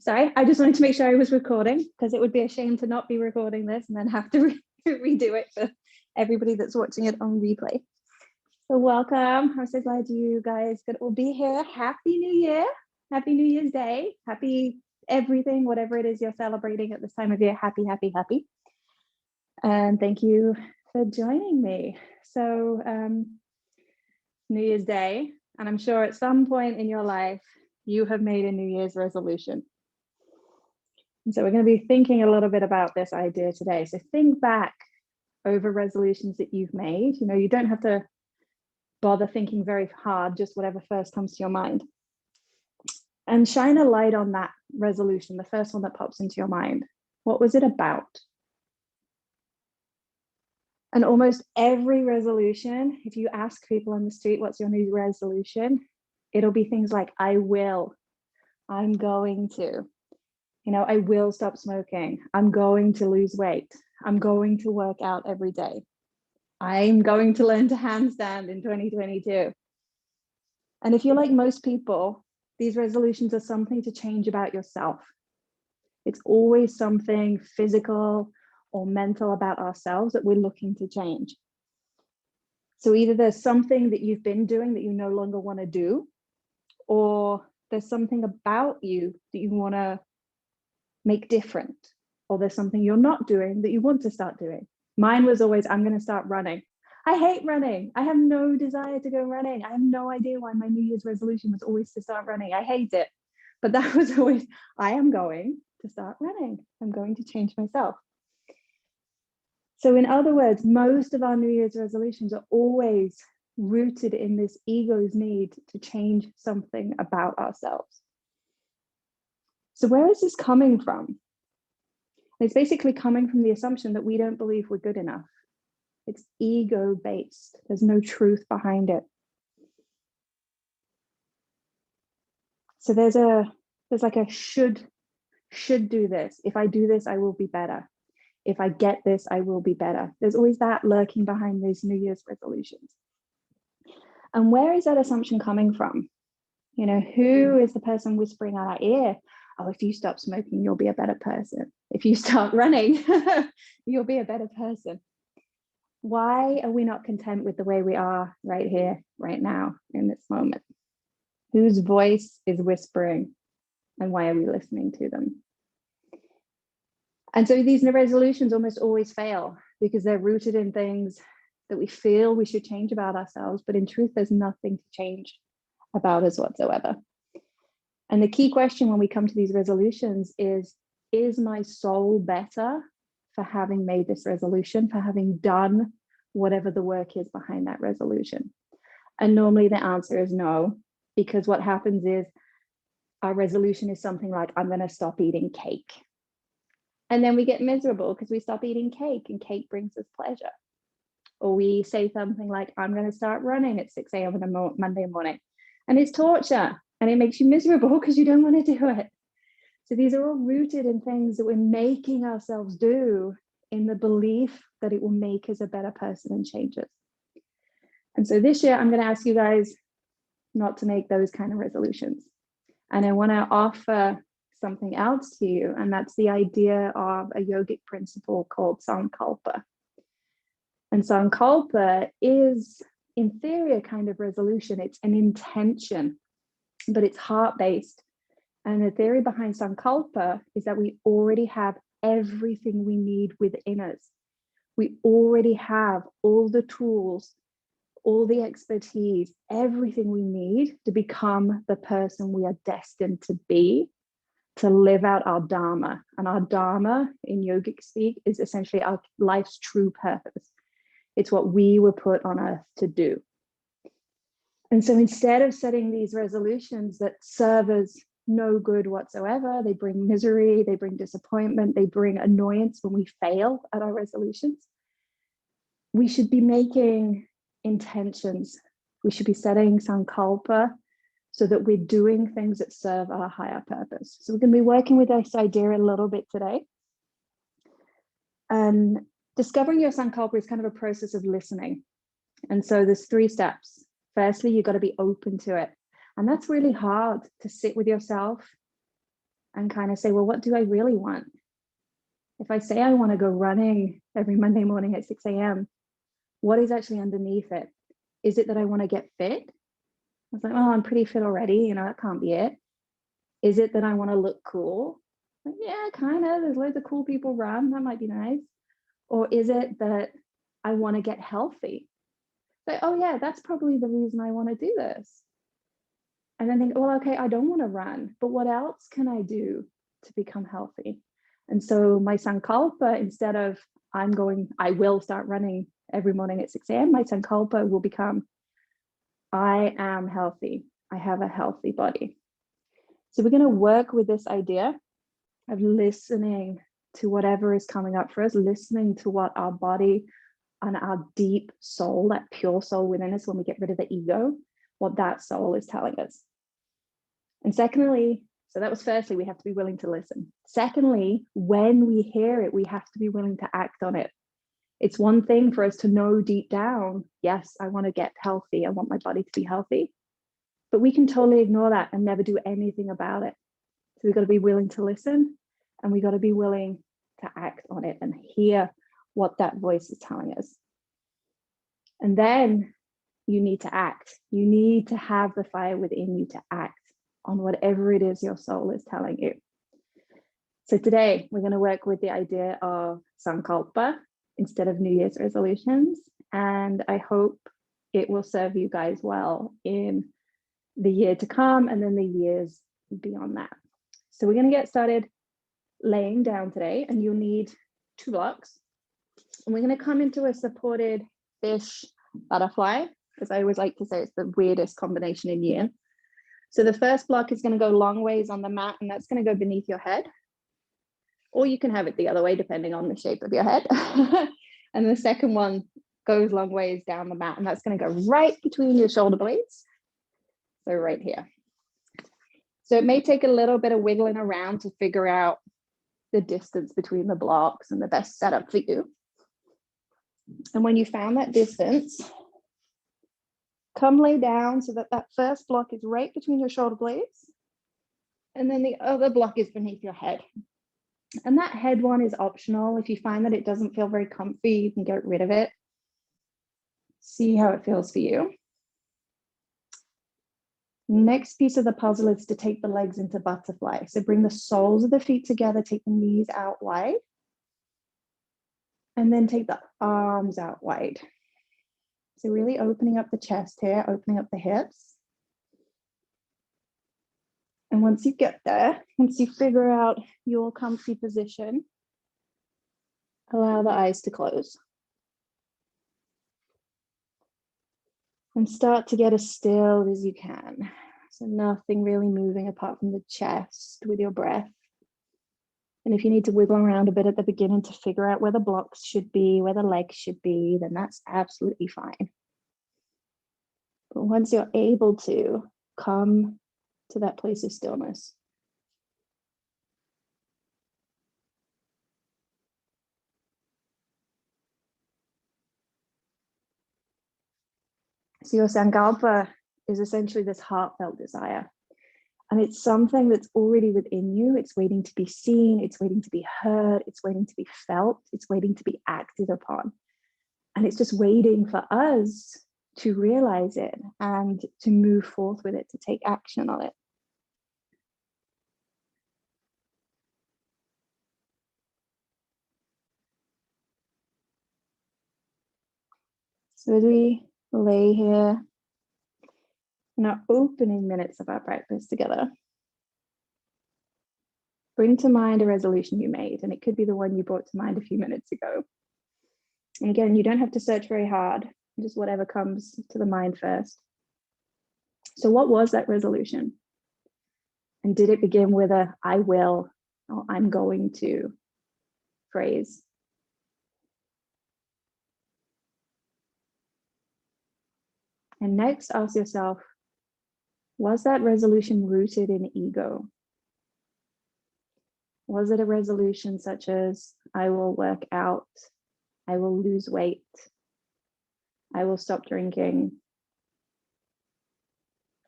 Sorry, I just wanted to make sure I was recording, because it would be a shame to not be recording this and then have to redo it for everybody that's watching it on replay. So welcome. I'm so glad you guys could all be here. Happy New Year. Happy New Year's Day. Happy everything, whatever it is you're celebrating at this time of year. Happy, happy, happy. And thank you for joining me. So New Year's Day, and I'm sure at some point in your life, you have made a New Year's resolution. And so we're going to be thinking a little bit about this idea today. So think back over resolutions that you've made. You know, you don't have to bother thinking very hard, just whatever first comes to your mind. And shine a light on that resolution, the first one that pops into your mind. What was it about? And almost every resolution, if you ask people on the street, what's your new resolution? It'll be things like, I will, I'm going to. You know, I will stop smoking. I'm going to lose weight. I'm going to work out every day. I'm going to learn to handstand in 2022. And if you're like most people, these resolutions are something to change about yourself. It's always something physical or mental about ourselves that we're looking to change. So either there's something that you've been doing that you no longer want to do, or there's something about you that you want to make different, or there's something you're not doing that you want to start doing. Mine was always, I'm going to start running. I hate running. I have no desire to go running. I have no idea why my New Year's resolution was always to start running. I hate it. But that was always, I am going to start running. I'm going to change myself. So in other words, most of our New Year's resolutions are always rooted in this ego's need to change something about ourselves. So where is this coming from? It's basically coming from the assumption that we don't believe we're good enough. It's ego-based. There's no truth behind it. So there's like a should do this. If I do this, I will be better. If I get this, I will be better. There's always that lurking behind these New Year's resolutions. And where is that assumption coming from? You know, who is the person whispering at our ear? Oh, if you stop smoking, you'll be a better person. If you start running, you'll be a better person. Why are we not content with the way we are right here, right now, in this moment? Whose voice is whispering, and why are we listening to them? And so these resolutions almost always fail because they're rooted in things that we feel we should change about ourselves, but in truth, there's nothing to change about us whatsoever. And the key question when we come to these resolutions is my soul better for having made this resolution, for having done whatever the work is behind that resolution? And normally the answer is no, because what happens is our resolution is something like, I'm going to stop eating cake. And then we get miserable because we stop eating cake, and cake brings us pleasure. Or we say something like, I'm going to start running at 6 a.m. on a Monday morning. And it's torture, and it makes you miserable because you don't want to do it. So these are all rooted in things that we're making ourselves do in the belief that it will make us a better person and change us. And so this year, I'm going to ask you guys not to make those kind of resolutions. And I want to offer something else to you, and that's the idea of a yogic principle called Sankalpa. And Sankalpa is, in theory, a kind of resolution. It's an intention, but it's heart-based. And the theory behind Sankalpa is that we already have everything we need within us. We already have all the tools, all the expertise, everything we need to become the person we are destined to be, to live out our Dharma. And our Dharma in yogic speak is essentially our life's true purpose. It's what we were put on earth to do. And so instead of setting these resolutions that serve us no good whatsoever, they bring misery, they bring disappointment, they bring annoyance when we fail at our resolutions, we should be making intentions. We should be setting Sankalpa so that we're doing things that serve our higher purpose. So we're going to be working with this idea a little bit today. And discovering your Sankalpa is kind of a process of listening. And so there's 3 steps. Firstly, you've got to be open to it. And that's really hard, to sit with yourself and kind of say, well, what do I really want? If I say I want to go running every Monday morning at 6 a.m., what is actually underneath it? Is it that I want to get fit? I was like, oh, I'm pretty fit already. That can't be it. Is it that I want to look cool? Like, yeah, kind of. There's loads of cool people run. That might be nice. Or is it that I want to get healthy? So, oh yeah, that's probably the reason I want to do this. And then think, well, okay, I don't want to run, but what else can I do to become healthy? And so my Sankalpa, instead of I will start running every morning at 6 a.m., my Sankalpa will become, I am healthy. I have a healthy body. So we're going to work with this idea of listening to whatever is coming up for us, listening to what our body and our deep soul, that pure soul within us, when we get rid of the ego, what that soul is telling us. And secondly, so that was firstly, we have to be willing to listen. Secondly, when we hear it, we have to be willing to act on it. It's one thing for us to know deep down, yes, I want to get healthy. I want my body to be healthy. But we can totally ignore that and never do anything about it. So we've got to be willing to listen, and we've got to be willing to act on it and hear what that voice is telling us. And then you need to act. You need to have the fire within you to act on whatever it is your soul is telling you. So today we're going to work with the idea of Sankalpa instead of New Year's resolutions. And I hope it will serve you guys well in the year to come and then the years beyond that. So we're going to get started laying down today, and you'll need 2 blocks. And we're going to come into a supported fish butterfly, as I always like to say, it's the weirdest combination in yin. So the first block is going to go long ways on the mat, and that's going to go beneath your head. Or you can have it the other way, depending on the shape of your head. And the second one goes long ways down the mat, and that's going to go right between your shoulder blades. So right here. So it may take a little bit of wiggling around to figure out the distance between the blocks and the best setup for you. And when you found that distance, come lay down so that that first block is right between your shoulder blades, and then the other block is beneath your head. And that head one is optional. If you find that it doesn't feel very comfy, you can get rid of it. See how it feels for you. Next piece of the puzzle is to take the legs into butterfly. So bring the soles of the feet together, take the knees out wide, and then take the arms out wide. So really opening up the chest here, opening up the hips. And once you get there, once you figure out your comfy position, allow the eyes to close. And start to get as still as you can. So nothing really moving apart from the chest with your breath. And if you need to wiggle around a bit at the beginning to figure out where the blocks should be, where the legs should be, then that's absolutely fine. But once you're able to, come to that place of stillness. So your Sankalpa is essentially this heartfelt desire. And it's something that's already within you. It's waiting to be seen. It's waiting to be heard. It's waiting to be felt. It's waiting to be acted upon. And it's just waiting for us to realize it and to move forth with it, to take action on it. So as we lay here in our opening minutes of our practice together, bring to mind a resolution you made, and it could be the one you brought to mind a few minutes ago. And again, you don't have to search very hard, just whatever comes to the mind first. So what was that resolution? And did it begin with a I will or I'm going to phrase? And next, ask yourself, was that resolution rooted in ego? Was it a resolution such as I will work out, I will lose weight, I will stop drinking,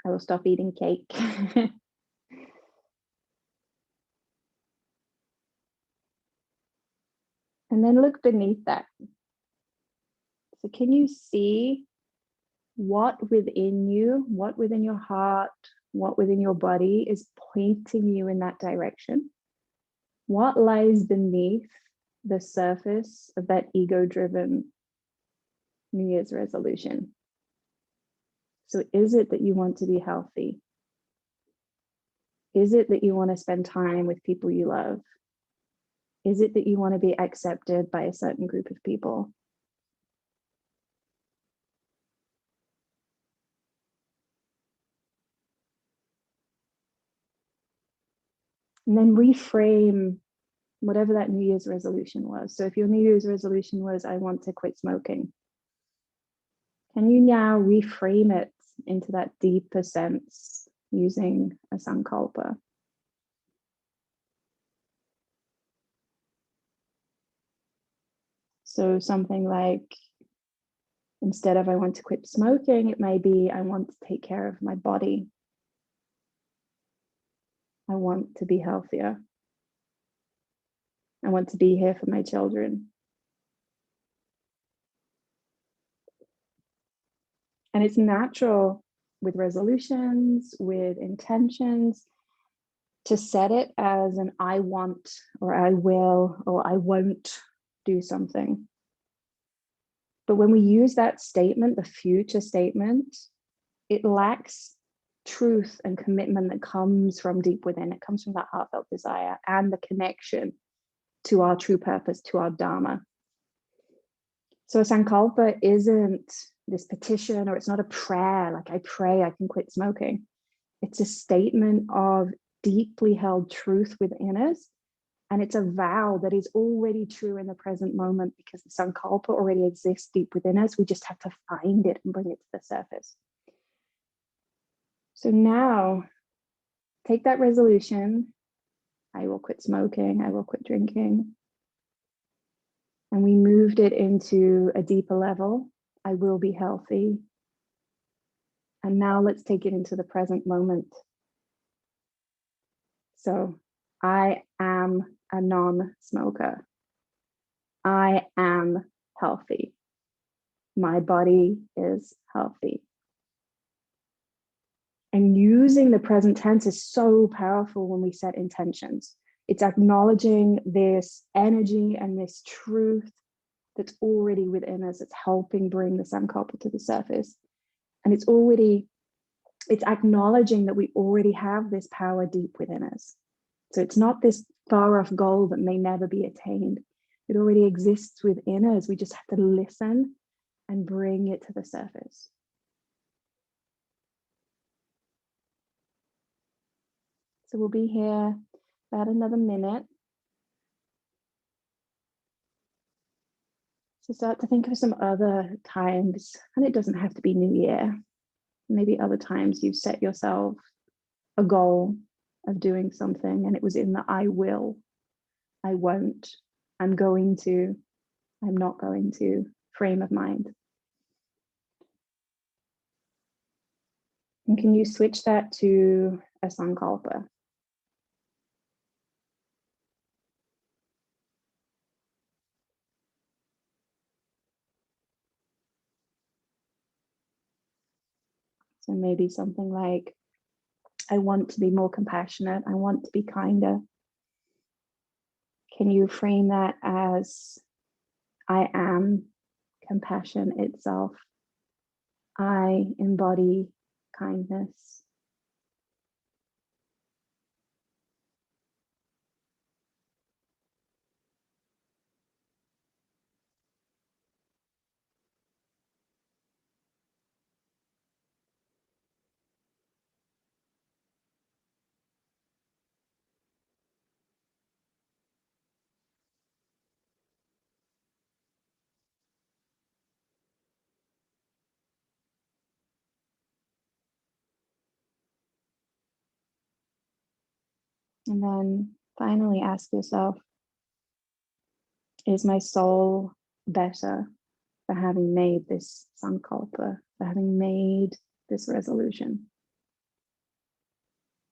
I will stop eating cake? And then look beneath that. So can you see what within you, what within your heart, what within your body is pointing you in that direction? What lies beneath the surface of that ego-driven New Year's resolution? So is it that you want to be healthy? Is it that you want to spend time with people you love? Is it that you want to be accepted by a certain group of people? And then reframe whatever that New Year's resolution was. So if your New Year's resolution was, I want to quit smoking, can you now reframe it into that deeper sense using a Sankalpa? So something like, instead of I want to quit smoking, it may be I want to take care of my body. I want to be healthier. I want to be here for my children. And it's natural with resolutions, with intentions, to set it as an I want, or I will, or I won't do something. But when we use that statement, the future statement, it lacks truth and commitment that comes from deep within. It comes from that heartfelt desire and the connection to our true purpose, to our Dharma. So a Sankalpa isn't this petition, or it's not a prayer, like I pray I can quit smoking. It's a statement of deeply held truth within us. And it's a vow that is already true in the present moment, because the Sankalpa already exists deep within us. We just have to find it and bring it to the surface. So now take that resolution. I will quit smoking. I will quit drinking. And we moved it into a deeper level. I will be healthy. And now let's take it into the present moment. So I am a non-smoker. I am healthy. My body is healthy. And using the present tense is so powerful when we set intentions. It's acknowledging this energy and this truth that's already within us. It's helping bring the Sankalpa to the surface. And it's acknowledging that we already have this power deep within us. So it's not this far off goal that may never be attained. It already exists within us. We just have to listen and bring it to the surface. So we'll be here about another minute. So start to think of some other times, and it doesn't have to be New Year. Maybe other times you've set yourself a goal of doing something, and it was in the I will, I won't, I'm going to, I'm not going to frame of mind. And can you switch that to a Sankalpa? So maybe something like, I want to be more compassionate. I want to be kinder. Can you frame that as, I am compassion itself. I embody kindness. And then finally ask yourself, is my soul better for having made this Sankalpa, for having made this resolution?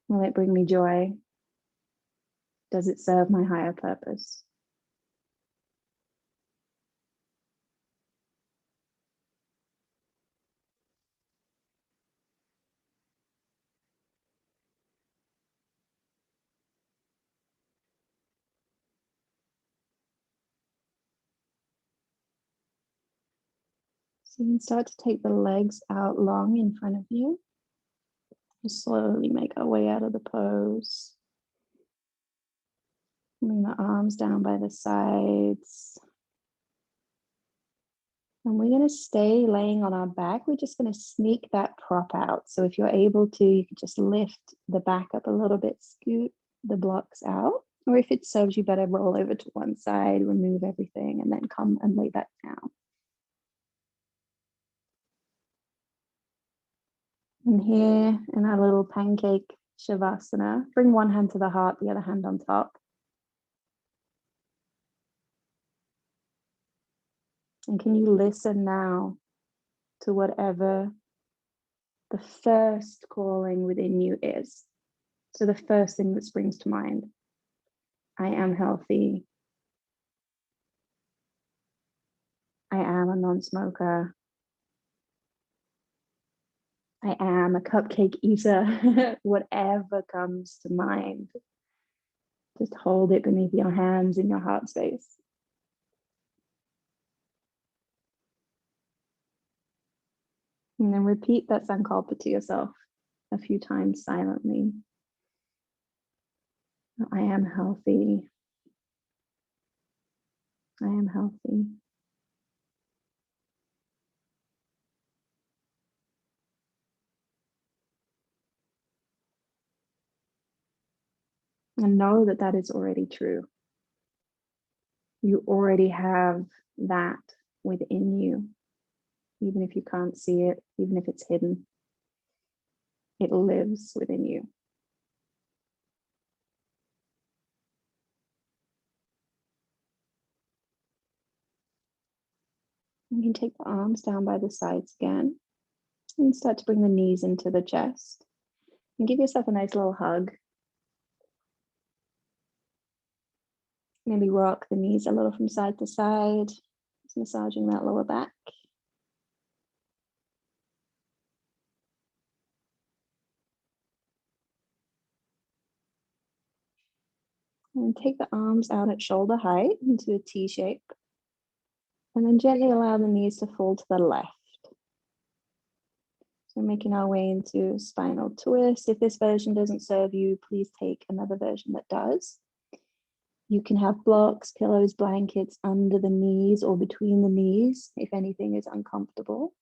Will it bring me joy? Does it serve my higher purpose? So you can start to take the legs out long in front of you. Just slowly make our way out of the pose. Bring the arms down by the sides. And we're going to stay laying on our back. We're just going to sneak that prop out. So if you're able to, you can just lift the back up a little bit, scoot the blocks out. Or if it serves you better, roll over to one side, remove everything, and then come and lay back down. And here in our little pancake shavasana, bring one hand to the heart, the other hand on top. And can you listen now to whatever the first calling within you is? So the first thing that springs to mind. I am healthy. I am a non-smoker. I am a cupcake eater. Whatever comes to mind, just hold it beneath your hands in your heart space. And then repeat that Sankalpa to yourself a few times silently. I am healthy. I am healthy. And know that that is already true. You already have that within you, even if you can't see it, even if it's hidden. It lives within you. You can take the arms down by the sides again and start to bring the knees into the chest. And give yourself a nice little hug. Maybe rock the knees a little from side to side, just massaging that lower back. And take the arms out at shoulder height into a T shape. And then gently allow the knees to fall to the left. So making our way into spinal twist. If this version doesn't serve you, please take another version that does. You can have blocks, pillows, blankets under the knees or between the knees if anything is uncomfortable.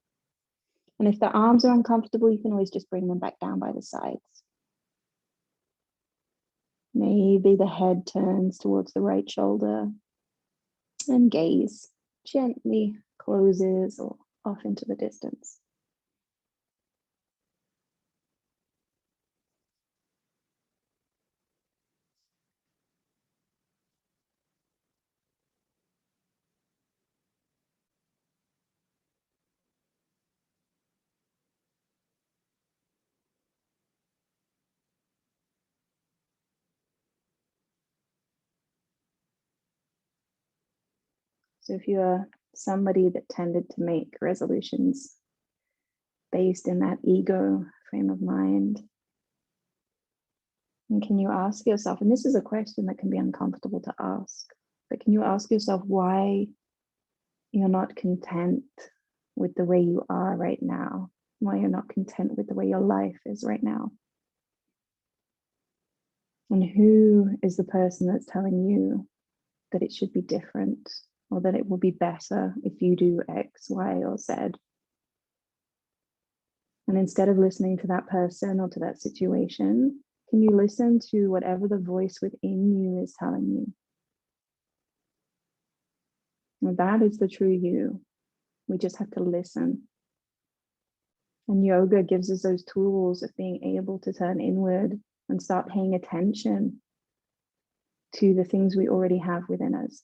And if the arms are uncomfortable, you can always just bring them back down by the sides. Maybe the head turns towards the right shoulder and gaze gently closes or off into the distance. So if you are somebody that tended to make resolutions based in that ego frame of mind, and can you ask yourself, and this is a question that can be uncomfortable to ask, but can you ask yourself why you're not content with the way you are right now? Why you're not content with the way your life is right now? And who is the person that's telling you that it should be different or that it will be better if you do X, Y, or Z? And instead of listening to that person or to that situation, can you listen to whatever the voice within you is telling you? And that is the true you. We just have to listen. And yoga gives us those tools of being able to turn inward and start paying attention to the things we already have within us.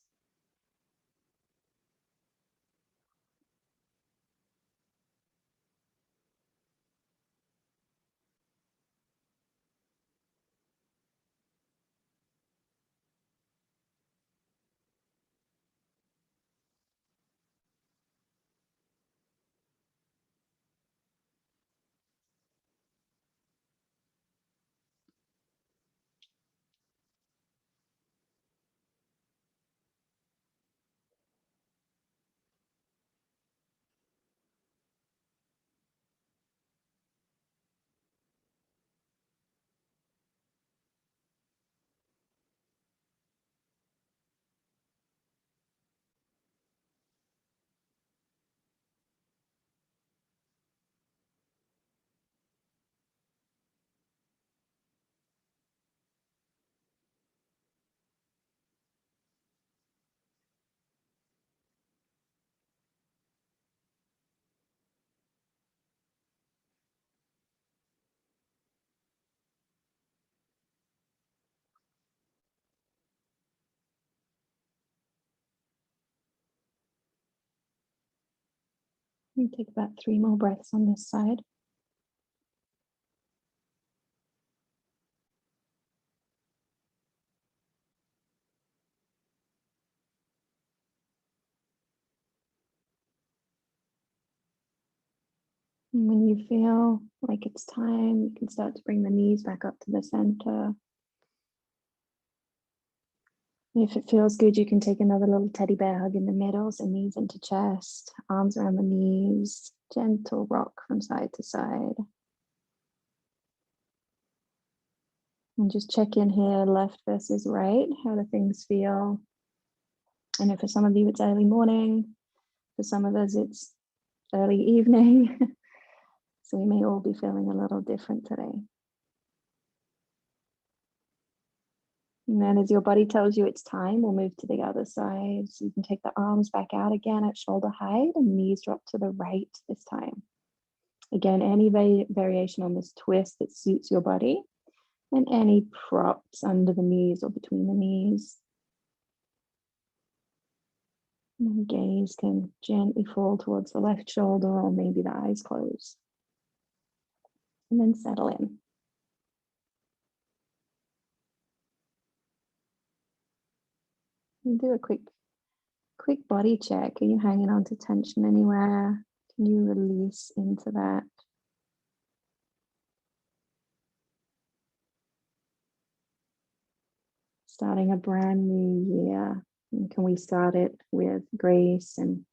And take about 3 more breaths on this side. And when you feel like it's time, you can start to bring the knees back up to the center. If it feels good, you can take another little teddy bear hug in the middle, so knees into chest, arms around the knees, gentle rock from side to side. And just check in here, left versus right. How do things feel? I know for some of you it's early morning, for some of us it's early evening. So we may all be feeling a little different today. And then as your body tells you it's time, we'll move to the other side. So you can take the arms back out again at shoulder height and knees drop to the right this time. Again, any variation on this twist that suits your body, and any props under the knees or between the knees. And then gaze can gently fall towards the left shoulder, or maybe the eyes close. And then settle in. And do a quick body check. Are you hanging on to tension anywhere? Can you release into that? Starting a brand new year. And can we start it with grace and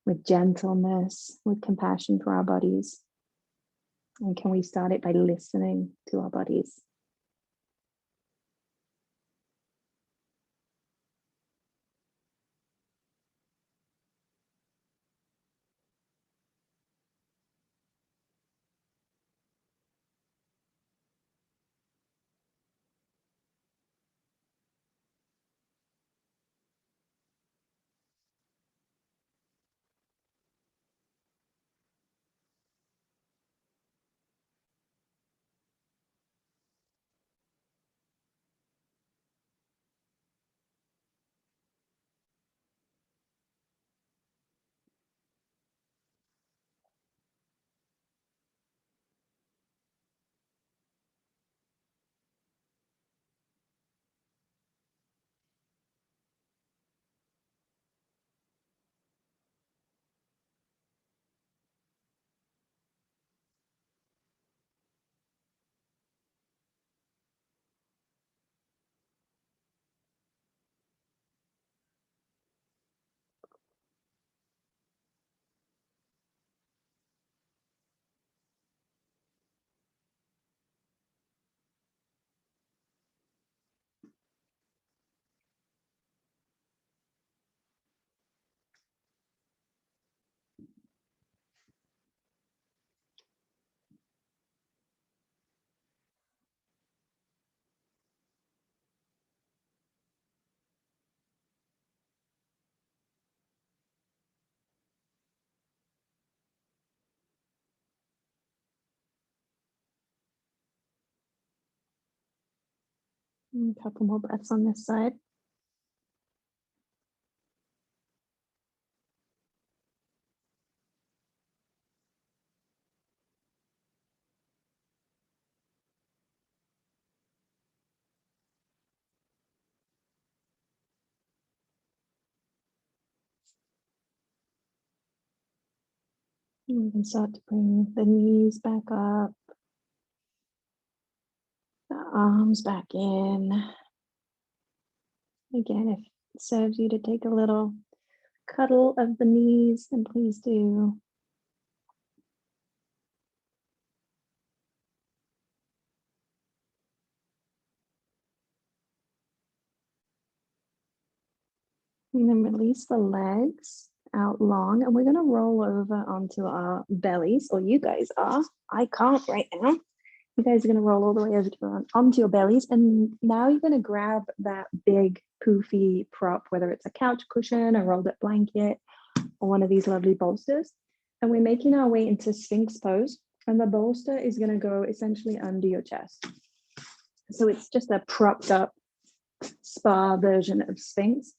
with gentleness, with compassion for our bodies? And can we start it by listening to our bodies? And a couple more breaths on this side. And we can start to bring the knees back up, the arms back in. Again, if it serves you to take a little cuddle of the knees, then please do. And then release the legs out long, and we're going to roll over onto our bellies, or you guys are. I can't right now. You guys are going to roll all the way over onto your bellies, and now you're going to grab that big poofy prop, whether it's a couch cushion, a rolled up blanket, or one of these lovely bolsters, and we're making our way into Sphinx pose, and the bolster is going to go essentially under your chest. So it's just a propped up spa version of Sphinx.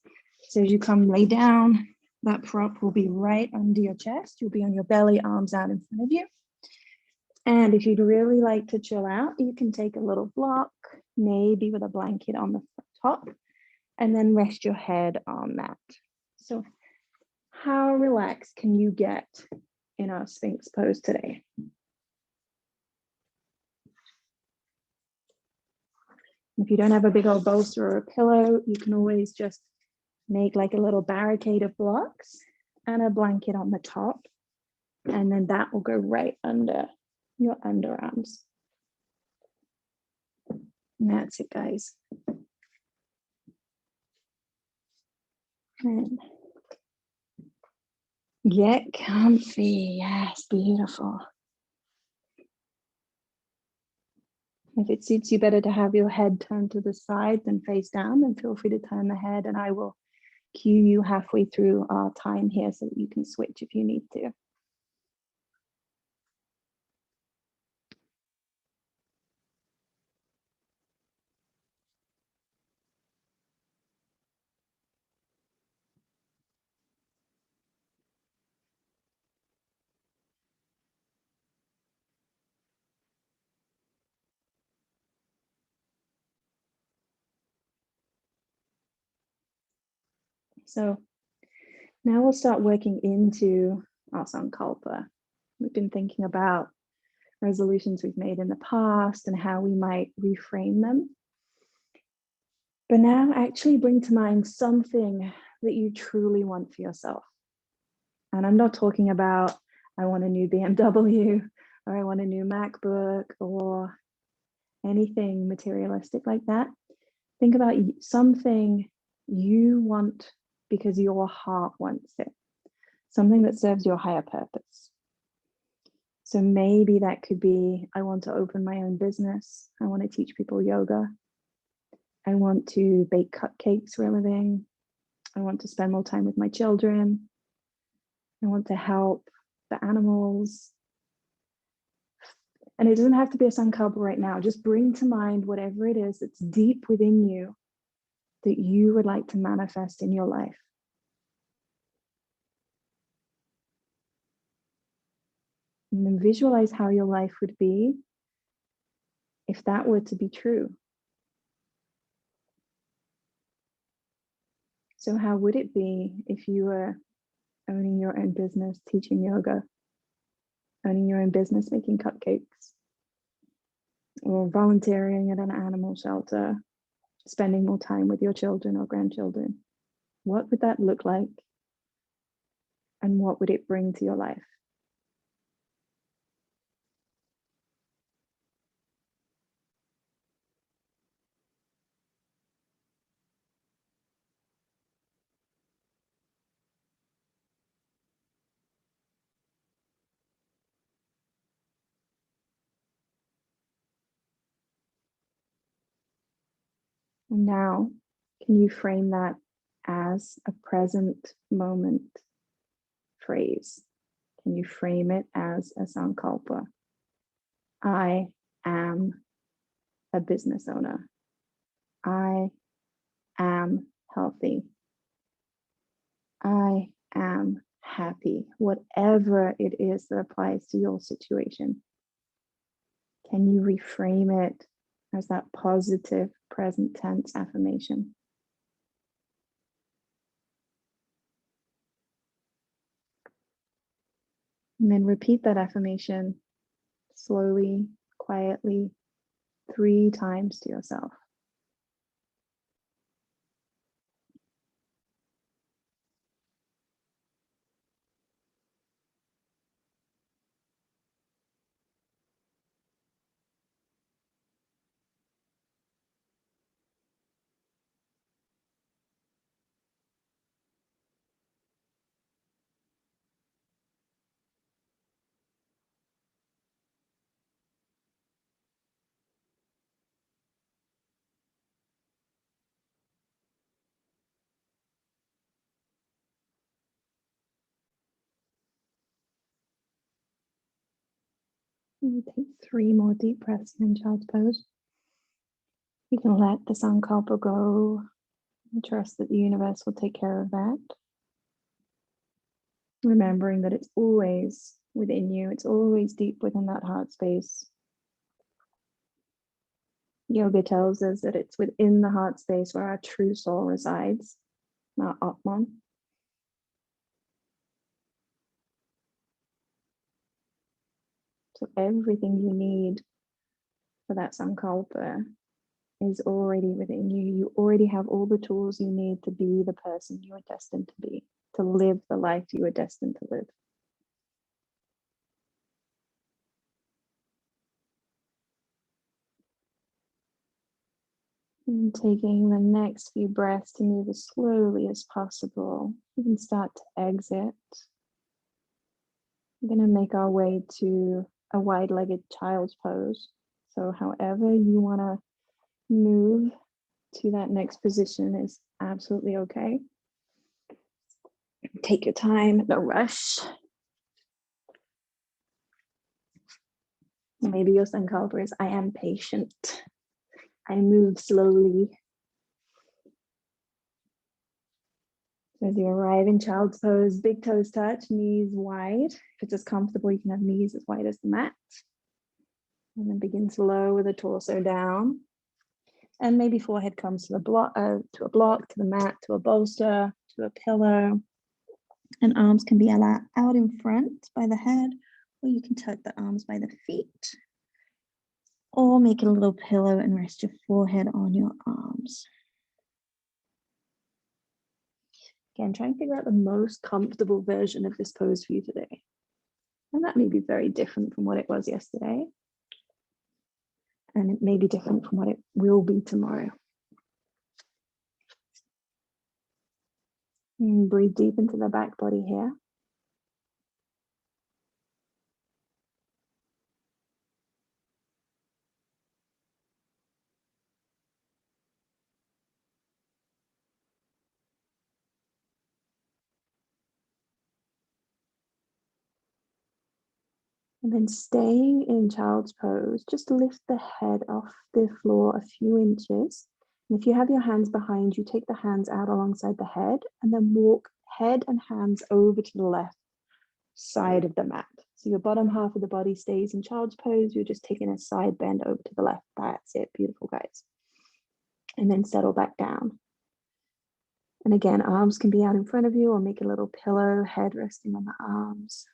So as you come lay down, That prop will be right under your chest. You'll be on your belly, arms out in front of you. And if you'd really like to chill out, you can take a little block, maybe with a blanket on the top, and then rest your head on that. So how relaxed can you get in our Sphinx pose today? If you don't have a big old bolster or a pillow, you can always just make like a little barricade of blocks and a blanket on the top. And then that will go right under your underarms. And that's it, guys. And get comfy. Yes, beautiful. If it suits you better to have your head turned to the side than face down, then feel free to turn the head, and I will cue you halfway through our time here so that you can switch if you need to. So now we'll start working into our Sankalpa. We've been thinking about resolutions we've made in the past and how we might reframe them. But now actually bring to mind something that you truly want for yourself. And I'm not talking about, I want a new BMW or I want a new MacBook or anything materialistic like that. Think about something you want because your heart wants it, something that serves your higher purpose. So maybe that could be, I want to open my own business. I want to teach people yoga. I want to bake cupcakes for a living. I want to spend more time with my children. I want to help the animals. And it doesn't have to be a Sankalpa right now. Just bring to mind whatever it is that's deep within you that you would like to manifest in your life. And then visualize how your life would be if that were to be true. So how would it be if you were owning your own business, teaching yoga, owning your own business, making cupcakes, or volunteering at an animal shelter, spending more time with your children or grandchildren? What would that look like? And what would it bring to your life? And now, can you frame that as a present moment phrase? Can you frame it as a Sankalpa? I am a business owner. I am healthy. I am happy. Whatever it is that applies to your situation. Can you reframe it as that positive present tense affirmation? And then repeat that affirmation slowly, quietly, 3 times to yourself. And you take 3 more deep breaths in child's pose. You can let the Sankalpa go and trust that the universe will take care of that. Remembering that it's always within you, it's always deep within that heart space. Yoga tells us that it's within the heart space where our true soul resides, our Atman. So everything you need for that Sankalpa is already within you. You already have all the tools you need to be the person you are destined to be, to live the life you are destined to live. And taking the next few breaths to move as slowly as possible. You can start to exit. We're going to make our way to a wide-legged child's pose. So however you want to move to that next position is absolutely okay. Take your time, no rush. Maybe your Sankalpa is, I am patient. I move slowly. As you arrive in child's pose, big toes touch, knees wide. If it's as comfortable, you can have knees as wide as the mat. And then begin slow with the torso down. And maybe forehead comes to a block, to the mat, to a bolster, to a pillow. And arms can be out in front by the head, or you can tuck the arms by the feet. Or make a little pillow and rest your forehead on your arms. Again, try and figure out the most comfortable version of this pose for you today. And that may be very different from what it was yesterday. And it may be different from what it will be tomorrow. And breathe deep into the back body here. And then staying in child's pose, just lift the head off the floor a few inches. And if you have your hands behind you, take the hands out alongside the head and then walk head and hands over to the left side of the mat. So your bottom half of the body stays in child's pose. You're just taking a side bend over to the left. That's it. Beautiful, guys. And then settle back down. And again, arms can be out in front of you or make a little pillow, head resting on the arms.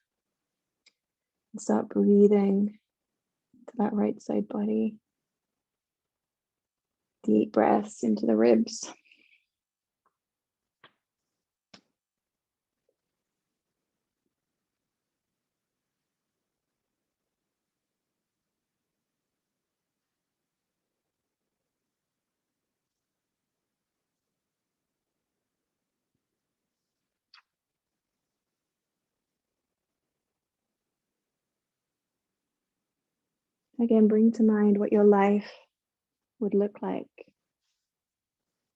And start breathing to that right side body. Deep breaths into the ribs. Again, bring to mind what your life would look like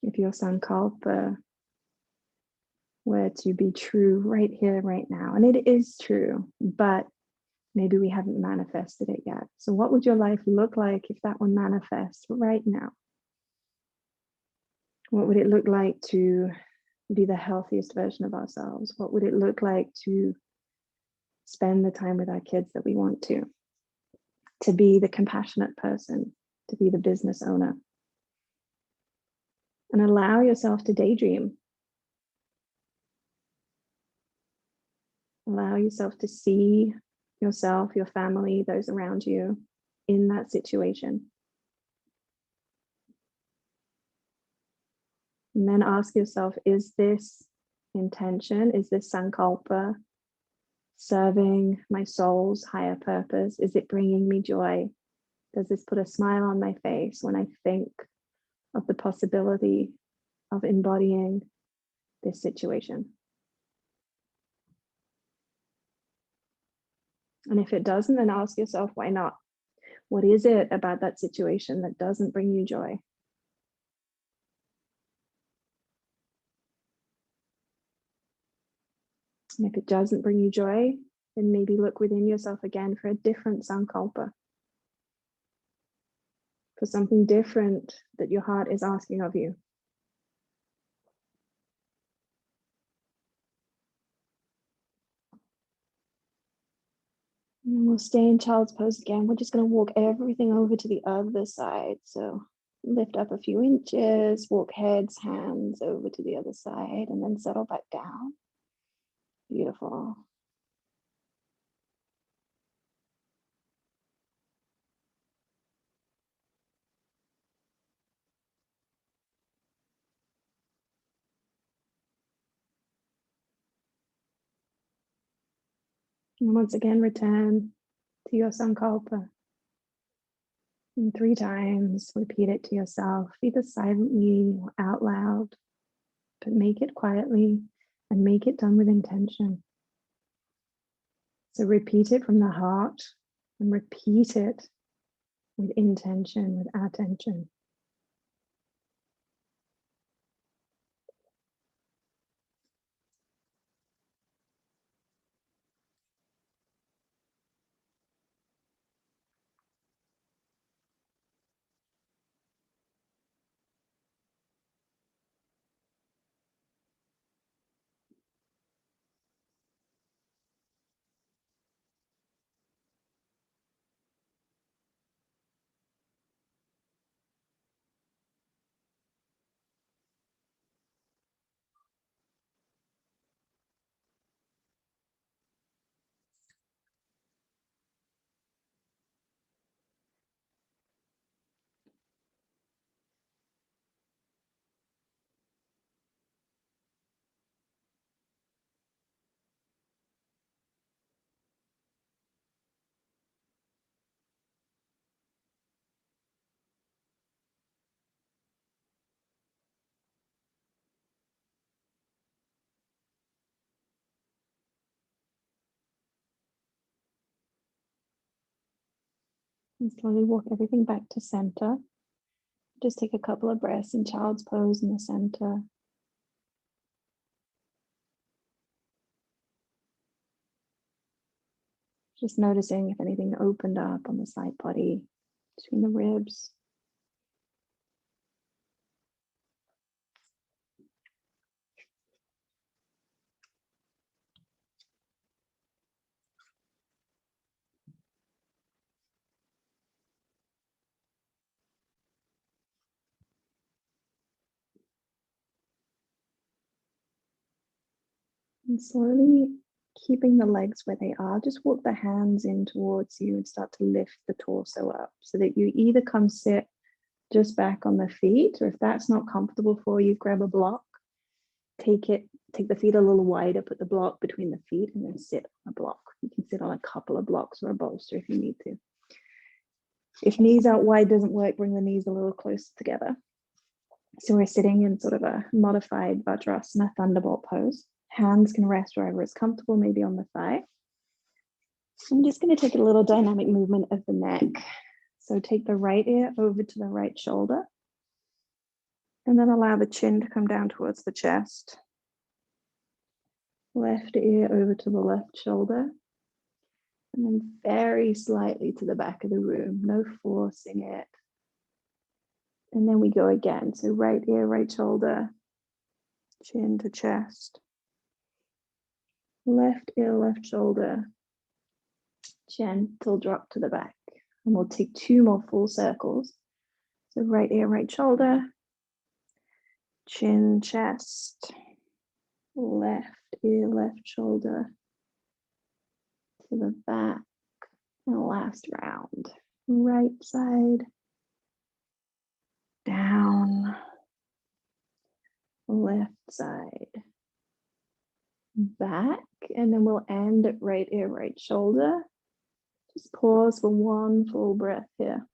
if your Sankalpa were to be true right here, right now. And it is true, but maybe we haven't manifested it yet. So what would your life look like if that were manifest right now? What would it look like to be the healthiest version of ourselves? What would it look like to spend the time with our kids that we want to be the compassionate person, to be the business owner? And allow yourself to daydream. Allow yourself to see yourself, your family, those around you in that situation. And then ask yourself, is this intention, is this Sankalpa serving my soul's higher purpose? Is it bringing me joy? Does this put a smile on my face when I think of the possibility of embodying this situation? And if it doesn't, then ask yourself, why not? What is it about that situation that doesn't bring you joy? And if it doesn't bring you joy, then maybe look within yourself again for a different Sankalpa, for something different that your heart is asking of you. we'll stay in child's pose again. We're just going to walk everything over to the other side. So lift up a few inches, walk heads, hands over to the other side, and then settle back down. Beautiful. And once again, return to your Sankalpa. And 3 times, repeat it to yourself, either silently or out loud, but make it quietly and make it done with intention. So repeat it from the heart and repeat it with intention, with attention. And slowly walk everything back to center. Just take a couple of breaths in child's pose in the center. Just noticing if anything opened up on the side body, between the ribs. And slowly keeping the legs where they are, just walk the hands in towards you and start to lift the torso up so that you either come sit just back on the feet, or if that's not comfortable for you, grab a block, take the feet a little wider, put the block between the feet, and then sit on a block. You can sit on a couple of blocks or a bolster if you need to. If knees out wide doesn't work, bring the knees a little closer together. So we're sitting in sort of a modified Vajrasana thunderbolt pose. Hands can rest wherever it's comfortable, maybe on the thigh. I'm just going to take a little dynamic movement of the neck. So take the right ear over to the right shoulder, and then allow the chin to come down towards the chest. Left ear over to the left shoulder, and then very slightly to the back of the room, no forcing it. And then we go again. So right ear, right shoulder, chin to chest. Left ear, left shoulder, gentle drop to the back. And we'll take 2 more full circles. So right ear, right shoulder, chin, chest, left ear, left shoulder, to the back. And last round. Right side, down, left side, back, and then we'll end at right ear, right shoulder. Just pause for 1 full breath here.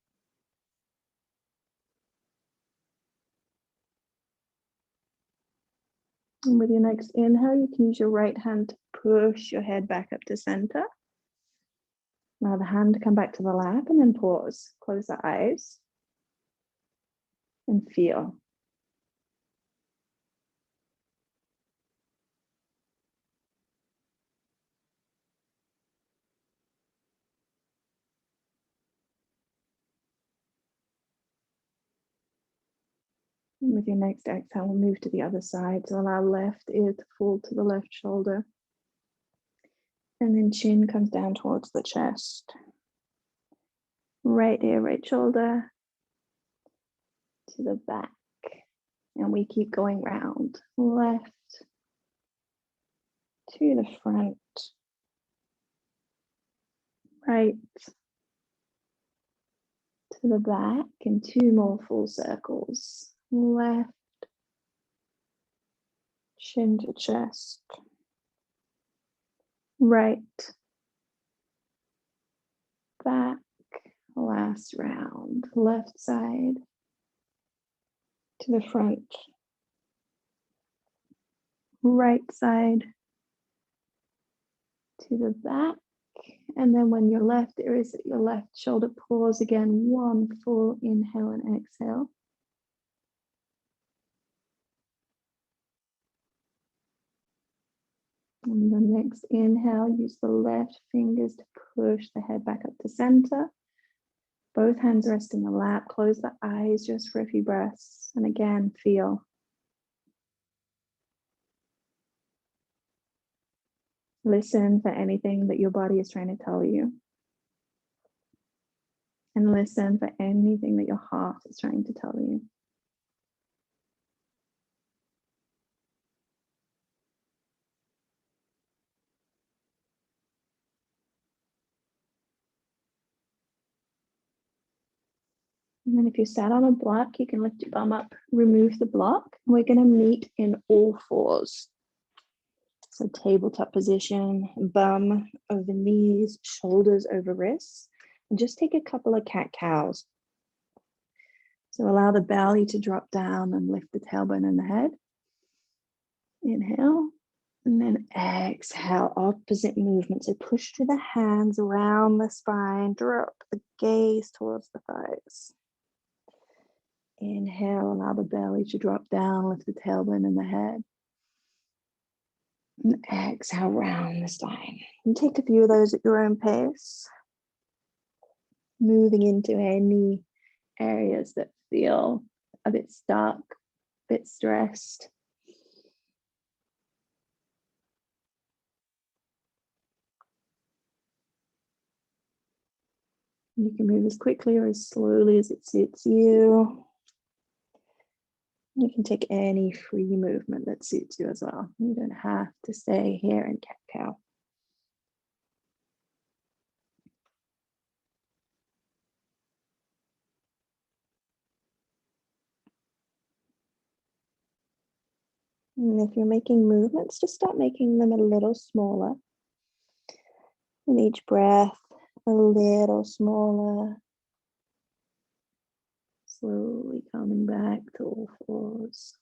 And with your next inhale, you can use your right hand to push your head back up to center. Allow the hand to come back to the lap and then pause. Close the eyes and feel. And with your next exhale, we'll move to the other side. So allow left ear to fall to the left shoulder. And then chin comes down towards the chest. Right ear, right shoulder to the back. And we keep going round. Left to the front. Right to the back, and 2 more full circles. Left, chin to chest. Right, back, last round. Left side to the front. Right side to the back. And then when your left ear is at your left shoulder, pause again. 1 full inhale and exhale. And the next inhale, use the left fingers to push the head back up to center. Both hands rest in the lap. Close the eyes just for a few breaths. And again, feel. Listen for anything that your body is trying to tell you. And listen for anything that your heart is trying to tell you. And then if you sat on a block, you can lift your bum up, remove the block. We're going to meet in all fours. So tabletop position, bum over knees, shoulders over wrists. And just take a couple of cat-cows. So allow the belly to drop down and lift the tailbone and the head. Inhale. And then exhale, opposite movement. So push through the hands around the spine, drop the gaze towards the thighs. Inhale, allow the belly to drop down, lift the tailbone and the head. And exhale, round the spine. And take a few of those at your own pace. Moving into any areas that feel a bit stuck, a bit stressed. You can move as quickly or as slowly as it suits you. You can take any free movement that suits you as well. You don't have to stay here in cat-cow. And if you're making movements, just start making them a little smaller. And each breath, a little smaller. Slowly coming back to all fours.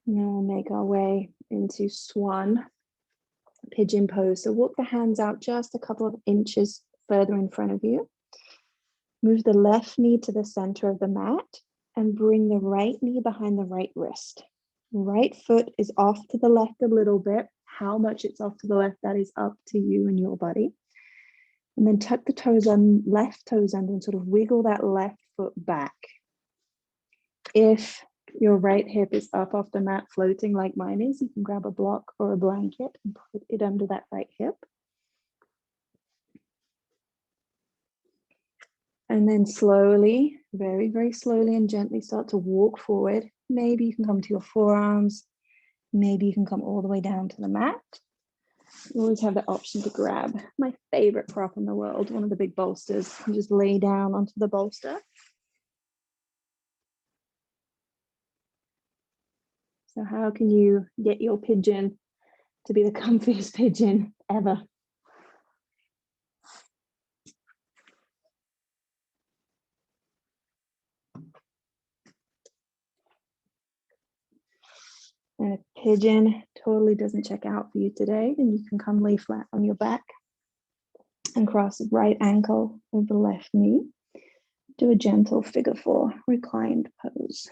Now we'll make our way into swan pigeon pose. So walk the hands out just a couple of inches further in front of you. Move the left knee to the center of the mat and bring the right knee behind the right wrist. Right foot is off to the left a little bit. How much it's off to the left, that is up to you and your body. And then tuck the toes on, left toes under, and sort of wiggle that left foot back. If your right hip is up off the mat floating like mine is, you can grab a block or a blanket and put it under that right hip. And then slowly, very, very slowly and gently start to walk forward. Maybe you can come to your forearms. Maybe you can come all the way down to the mat. You always have the option to grab my favorite prop in the world, one of the big bolsters, and just lay down onto the bolster. So how can you get your pigeon to be the comfiest pigeon ever? And if pigeon totally doesn't check out for you today, then you can come lay flat on your back and cross right ankle over left knee. Do a gentle figure 4 reclined pose.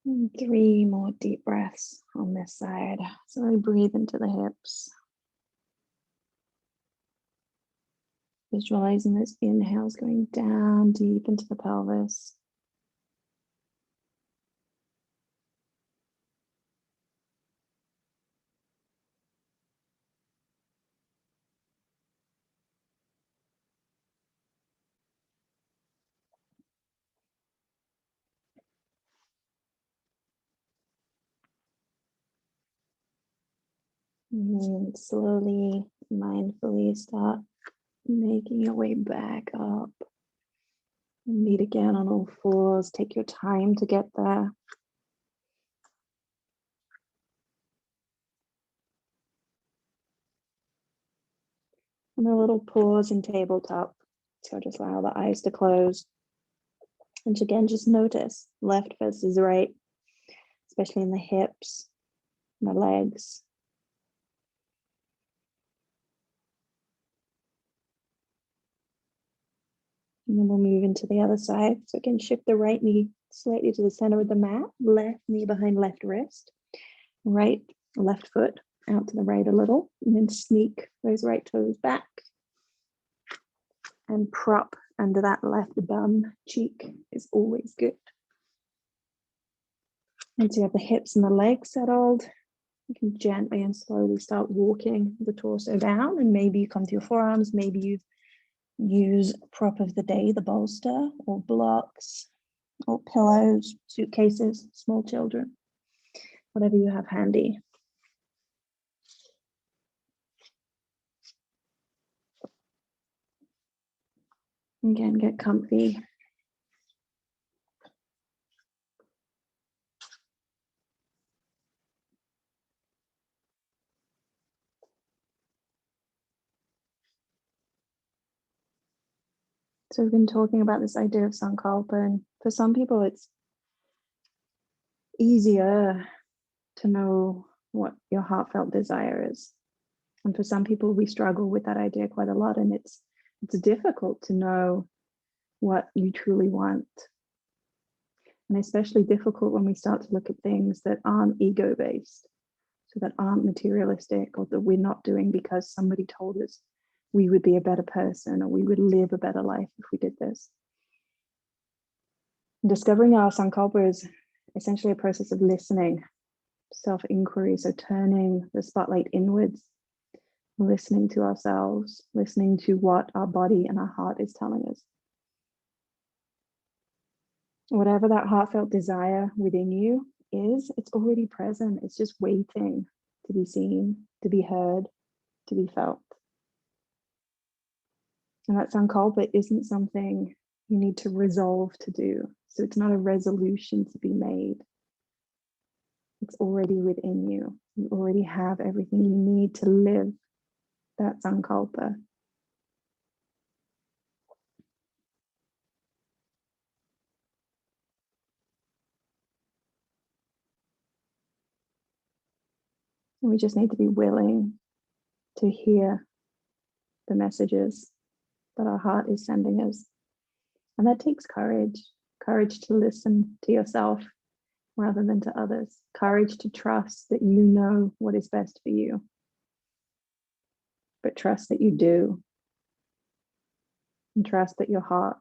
And 3 more deep breaths on this side. So I breathe into the hips. Visualizing those inhales going down deep into the pelvis. And then slowly, mindfully start making your way back up. Meet again on all fours. Take your time to get there. And a little pause in tabletop. So just allow the eyes to close. And again, just notice left versus right, especially in the hips, the legs. And then we'll move into the other side. So again, shift the right knee slightly to the center of the mat, left knee behind left wrist, right left foot out to the right a little, and then sneak those right toes back and prop under that left bum cheek is always good. Once you have the hips and the legs settled, you can gently and slowly start walking the torso down, and maybe you come to your forearms, maybe you use prop of the day, the bolster or blocks or pillows, suitcases, small children, whatever you have handy. Again, get comfy. So we've been talking about this idea of Sankalpa, and for some people it's easier to know what your heartfelt desire is. And for some people, we struggle with that idea quite a lot, and it's difficult to know what you truly want. And especially difficult when we start to look at things that aren't ego-based, so that aren't materialistic, or that we're not doing because somebody told us we would be a better person or we would live a better life if we did this. And discovering our Sankalpa is essentially a process of listening, self-inquiry, so turning the spotlight inwards, listening to ourselves, listening to what our body and our heart is telling us. Whatever that heartfelt desire within you is, it's already present. It's just waiting to be seen, to be heard, to be felt. And that Sankalpa isn't something you need to resolve to do. So it's not a resolution to be made. It's already within you. You already have everything you need to live that Sankalpa. And we just need to be willing to hear the messages that our heart is sending us. And that takes courage, courage to listen to yourself rather than to others, courage to trust that you know what is best for you, but trust that you do, and trust that your heart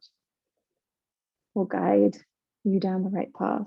will guide you down the right path.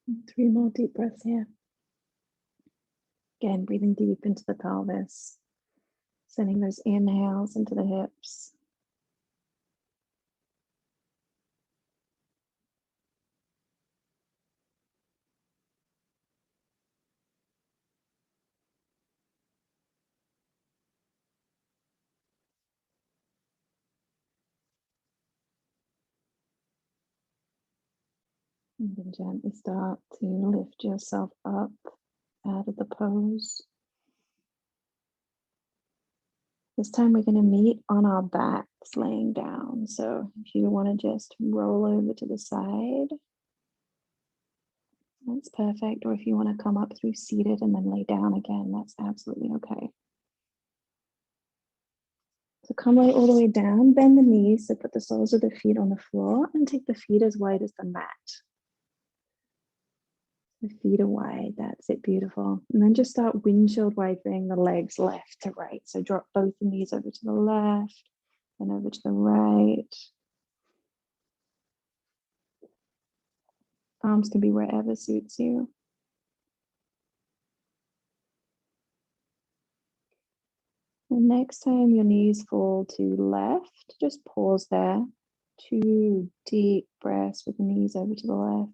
And 3 more deep breaths here. Again, breathing deep into the pelvis, sending those inhales into the hips. And then gently start to lift yourself up out of the pose. This time we're going to meet on our backs laying down. So if you want to just roll over to the side, that's perfect. Or if you want to come up through seated and then lay down again, that's absolutely okay. So come right all the way down, bend the knees, so put the soles of the feet on the floor and take the feet as wide as the mat. The feet are wide, that's it, beautiful. And then just start windshield wipeing the legs left to right. So drop both the knees over to the left then over to the right. Arms can be wherever suits you. And next time your knees fall to left, just pause there. 2 deep breaths with the knees over to the left.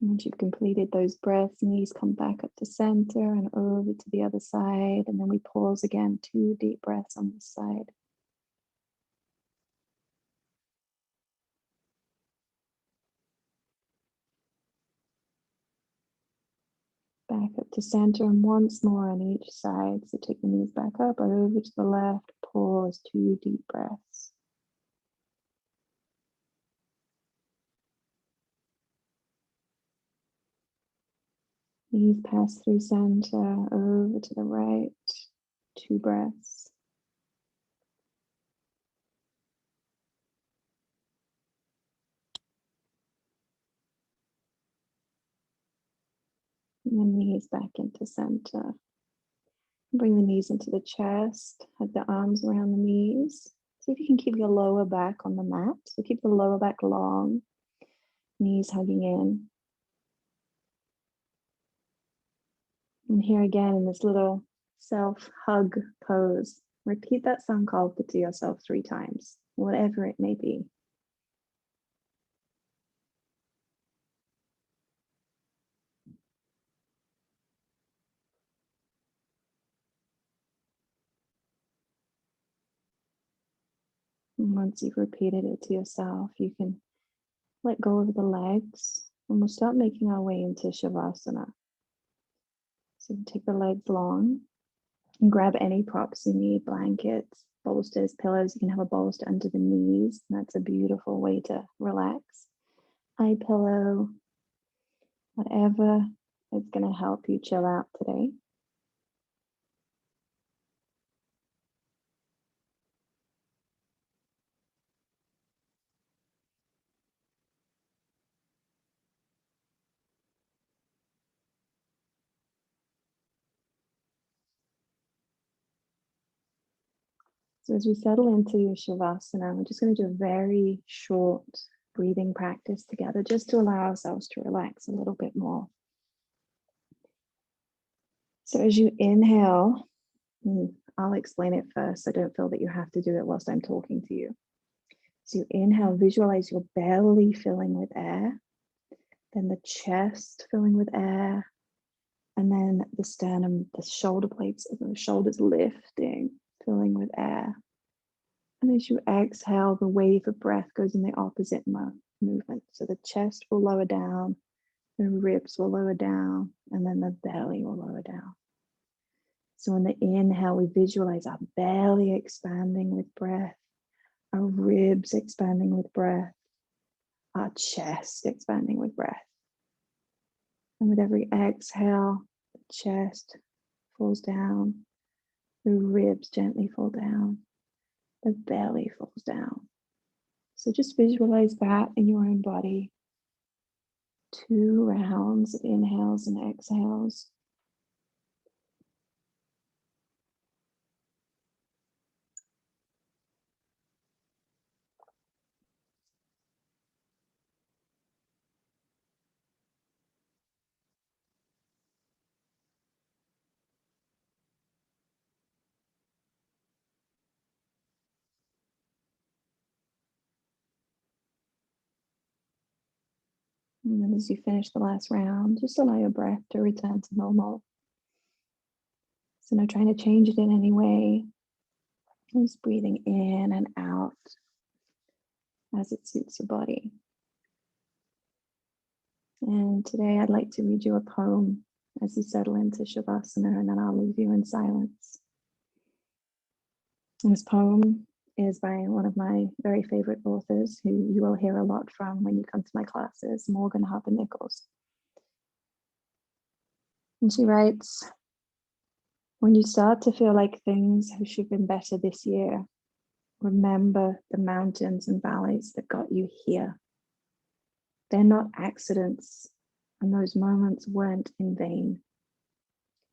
Once you've completed those breaths, knees come back up to center and over to the other side. And then we pause again, 2 deep breaths on this side. Back up to center and once more on each side. So take the knees back up, over to the left, pause, 2 deep breaths. Knees pass through center, over to the right, 2 breaths. And then knees back into center. Bring the knees into the chest, have the arms around the knees. See if you can keep your lower back on the mat. So keep the lower back long, knees hugging in. And here again in this little self-hug pose, repeat that Sankalpa to yourself 3 times, whatever it may be. And once you've repeated it to yourself, you can let go of the legs and we'll start making our way into Shavasana. So take the legs long and grab any props you need, blankets, bolsters, pillows. You can have a bolster under the knees. That's a beautiful way to relax. Eye pillow, whatever is going to help you chill out today. So as we settle into Shavasana, we're just going to do a very short breathing practice together just to allow ourselves to relax a little bit more. So as you inhale, I'll explain it first. I don't feel that you have to do it whilst I'm talking to you. So you inhale, visualize your belly filling with air, then the chest filling with air, and then the sternum, the shoulder blades, the shoulders lifting, filling with air. And as you exhale, the wave of breath goes in the opposite movement. So the chest will lower down, the ribs will lower down, and then the belly will lower down. So in the inhale, we visualize our belly expanding with breath, our ribs expanding with breath, our chest expanding with breath. And with every exhale, the chest falls down, the ribs gently fall down, the belly falls down. So just visualize that in your own body. 2 rounds of inhales and exhales. And then as you finish the last round, just allow your breath to return to normal. So not trying to change it in any way. Just breathing in and out as it suits your body. And today I'd like to read you a poem as you settle into Shavasana, and then I'll leave you in silence. And this poem is by one of my very favorite authors who you will hear a lot from when you come to my classes, Morgan Harper Nichols. And she writes, "When you start to feel like things should have been better this year, remember the mountains and valleys that got you here. They're not accidents, And those moments weren't in vain.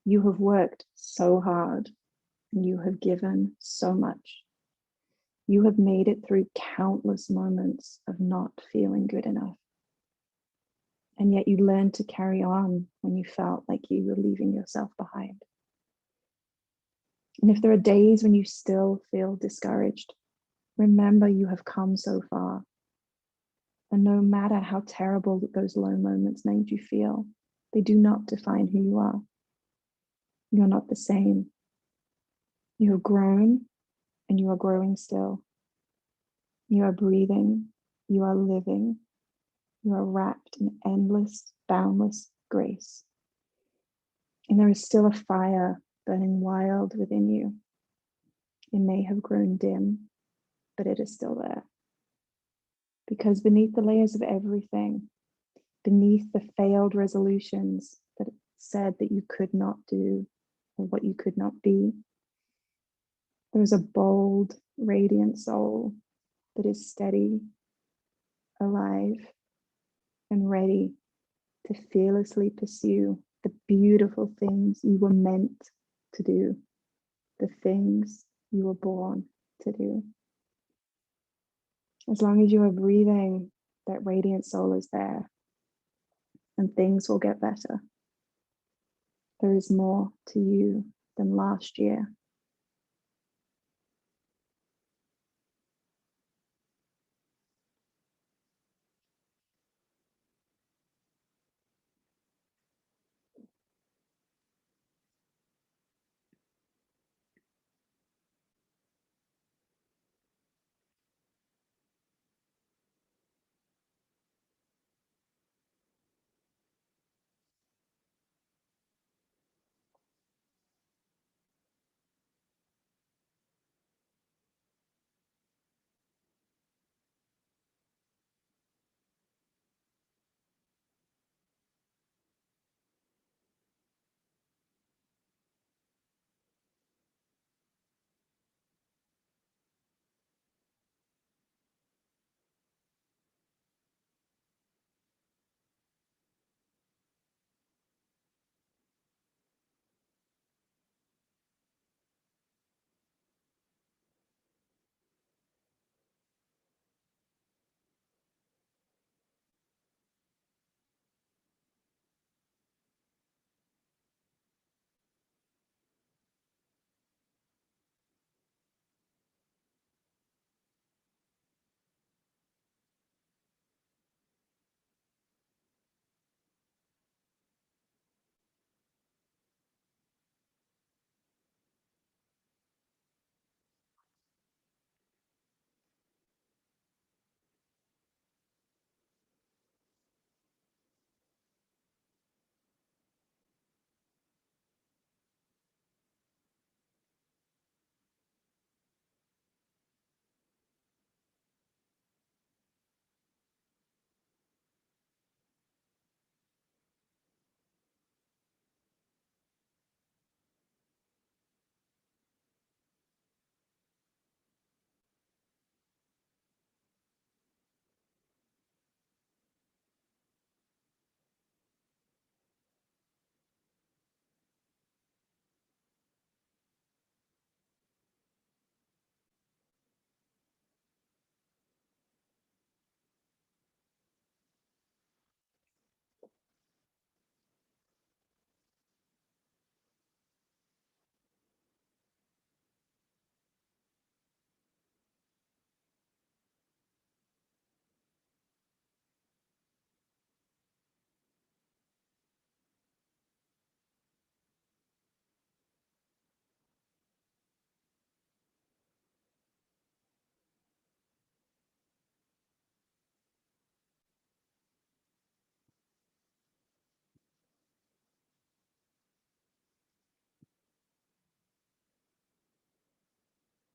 You have worked so hard and you have given so much. You have made it through countless moments of not feeling good enough. And yet you learned to carry on when you felt like you were leaving yourself behind. And if there are days when you still feel discouraged, remember you have come so far. And no matter how terrible those low moments made you feel, they do not define who you are. You're not the same. You have grown and you are growing still. You are breathing, you are living, you are wrapped in endless, boundless grace. And there is still a fire burning wild within you. It may have grown dim, but it is still there. Because beneath the layers of everything, beneath the failed resolutions that said that you could not do or what you could not be, there is a bold, radiant soul that is steady, alive, and ready to fearlessly pursue the beautiful things you were meant to do, the things you were born to do. As long as you are breathing, that radiant soul is there, and things will get better. There is more to you than last year.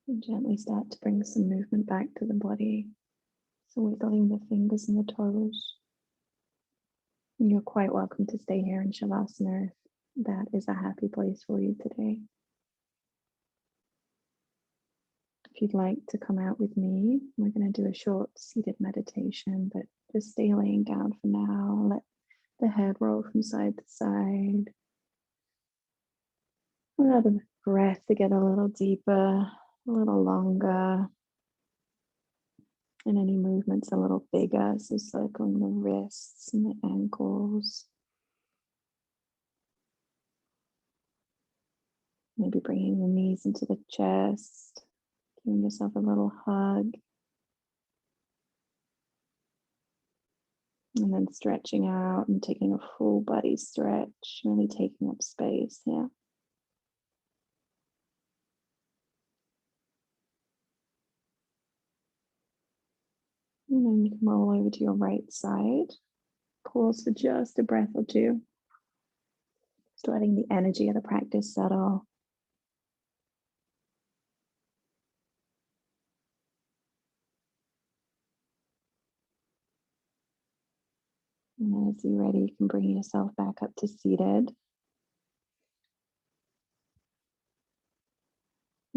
And gently start to bring some movement back to the body. So wiggling the fingers and the toes. And you're quite welcome to stay here in Shavasana if that is a happy place for you today. If you'd like to come out with me, we're going to do a short seated meditation, but just stay laying down for now. Let the head roll from side to side. Allow the breath to get a little deeper, a little longer, and any movements a little bigger. So circling the wrists and the ankles. Maybe bringing the knees into the chest, giving yourself a little hug. And then stretching out and taking a full body stretch, really taking up space here. And then you can roll over to your right side. Pause for just a breath or two. Just letting the energy of the practice settle. And as you're ready, you can bring yourself back up to seated.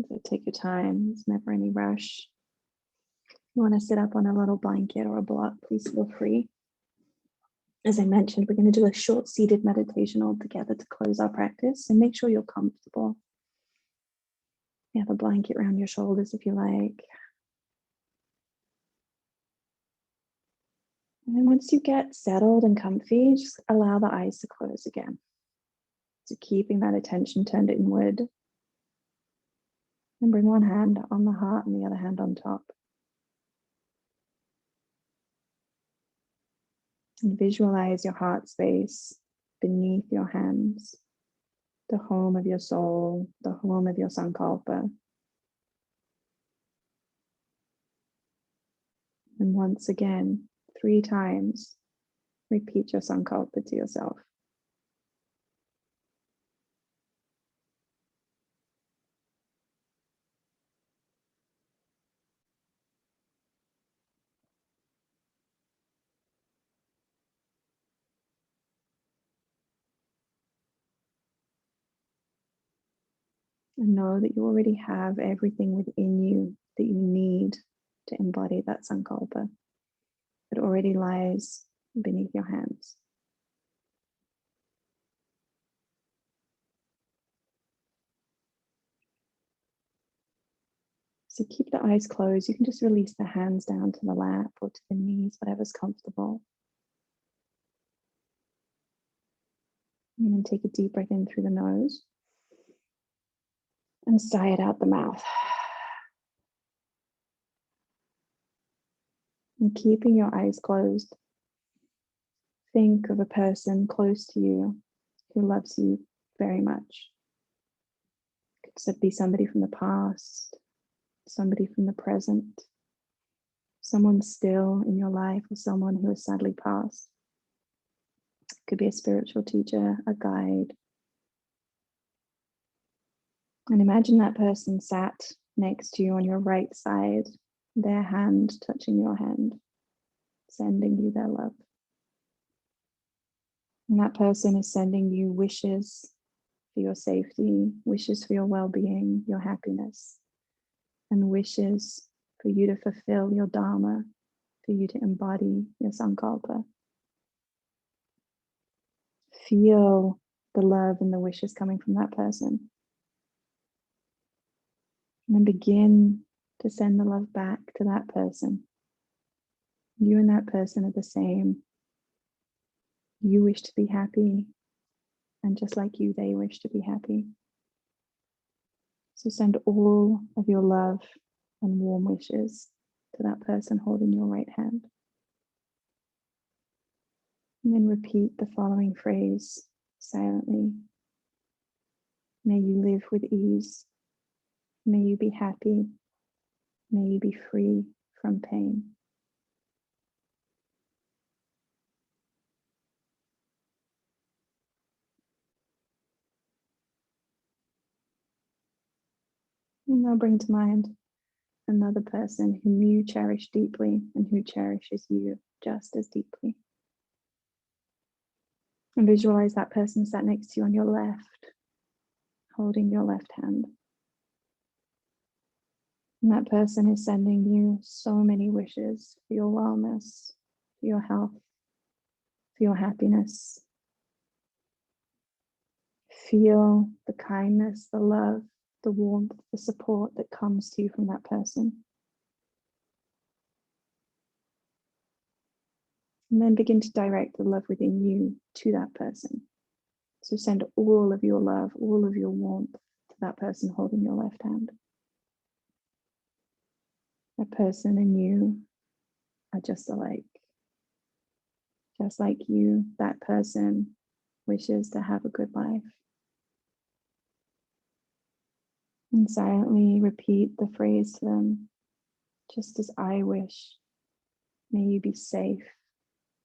So take your time, there's never any rush. If you want to sit up on a little blanket or a block, please feel free. As I mentioned, we're going to do a short seated meditation all together to close our practice, and make sure you're comfortable. You have a blanket around your shoulders if you like. And then once you get settled and comfy, just allow the eyes to close again. So keeping that attention turned inward. And bring one hand on the heart and the other hand on top. And visualize your heart space beneath your hands, the home of your soul, the home of your Sankalpa. And once again, 3 times, repeat your Sankalpa to yourself. And know that you already have everything within you that you need to embody that Sankalpa. It already lies beneath your hands. So keep the eyes closed. You can just release the hands down to the lap or to the knees, whatever's comfortable. And then take a deep breath in through the nose and sigh it out the mouth. And keeping your eyes closed, think of a person close to you who loves you very much. It could be somebody from the past, somebody from the present, someone still in your life, or someone who has sadly passed. It could be a spiritual teacher, a guide. And imagine that person sat next to you on your right side, their hand touching your hand, sending you their love. And that person is sending you wishes for your safety, wishes for your well-being, your happiness, and wishes for you to fulfill your dharma, for you to embody your Sankalpa. Feel the love and the wishes coming from that person. And then begin to send the love back to that person. You and that person are the same. You wish to be happy, and just like you, they wish to be happy. So send all of your love and warm wishes to that person holding your right hand. And then repeat the following phrase silently. May you live with ease. May you be happy. May you be free from pain. And now bring to mind another person whom you cherish deeply and who cherishes you just as deeply. And visualize that person sat next to you on your left, holding your left hand. And that person is sending you so many wishes for your wellness, for your health, for your happiness. Feel the kindness, the love, the warmth, the support that comes to you from that person. And then begin to direct the love within you to that person. So send all of your love, all of your warmth to that person holding your left hand. That person and you are just alike. Just like you, that person wishes to have a good life. And silently repeat the phrase to them, just as I wish. May you be safe.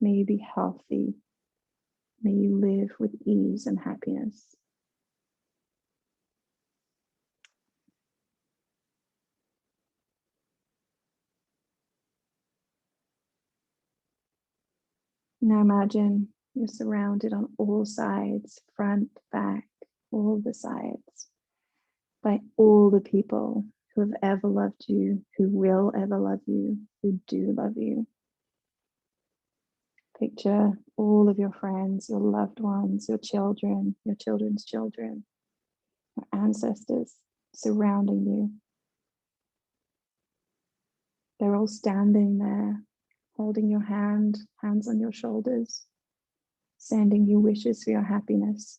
May you be healthy. May you live with ease and happiness. Now imagine you're surrounded on all sides, front, back, all the sides, by all the people who have ever loved you, who will ever love you, who do love you. Picture all of your friends, your loved ones, your children, your children's children, your ancestors surrounding you. They're all standing there, holding your hand, hands on your shoulders, sending you wishes for your happiness,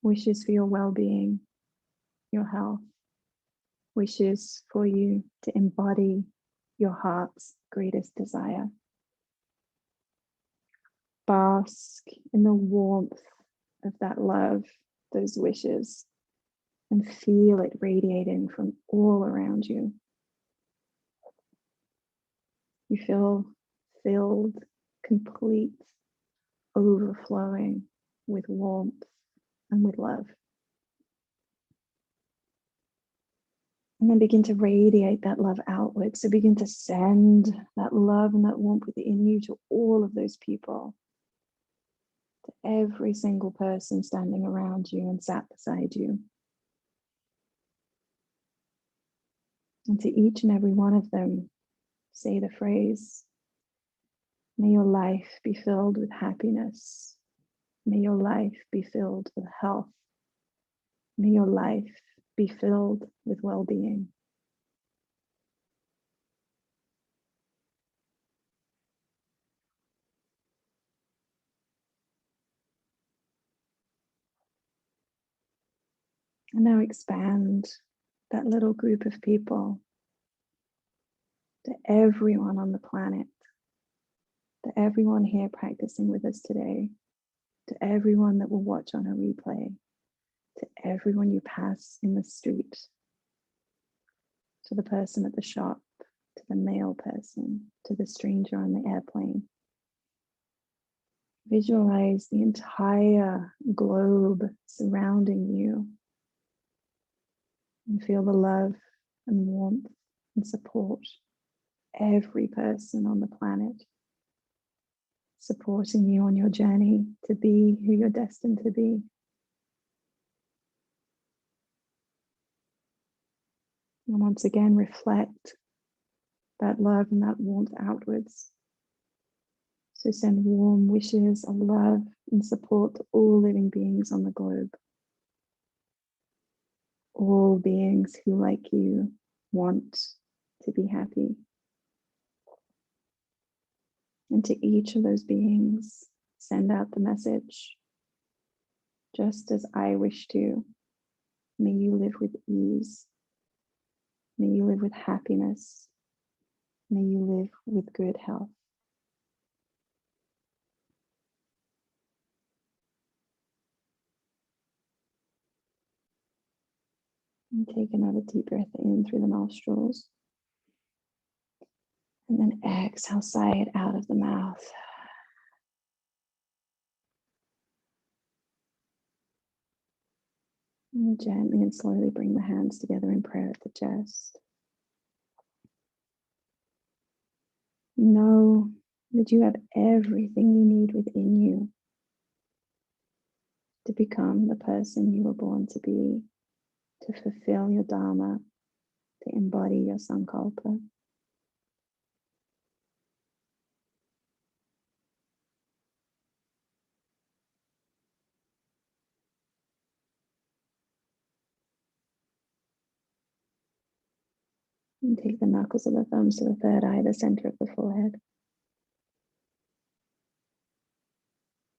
wishes for your well-being, your health, wishes for you to embody your heart's greatest desire. Bask in the warmth of that love, those wishes, and feel it radiating from all around you. You feel filled, complete, overflowing with warmth and with love. And then begin to radiate that love outward. So begin to send that love and that warmth within you to all of those people, to every single person standing around you and sat beside you. And to each and every one of them, say the phrase, may your life be filled with happiness. May your life be filled with health. May your life be filled with well-being. And now expand that little group of people to everyone on the planet, to everyone here practicing with us today, to everyone that will watch on a replay, to everyone you pass in the street, to the person at the shop, to the mail person, to the stranger on the airplane. Visualize the entire globe surrounding you and feel the love and warmth and support. Every person on the planet supporting you on your journey to be who you're destined to be. And once again, reflect that love and that warmth outwards. So send warm wishes of love and support to all living beings on the globe. All beings who, like you, want to be happy. And to each of those beings, send out the message, just as I wish to. May you live with ease. May you live with happiness. May you live with good health. And take another deep breath in through the nostrils. And then exhale, sigh it out of the mouth. And gently and slowly bring the hands together in prayer at the chest. Know that you have everything you need within you to become the person you were born to be, to fulfill your Dharma, to embody your Sankalpa. And take the knuckles of the thumbs to the third eye, the center of the forehead.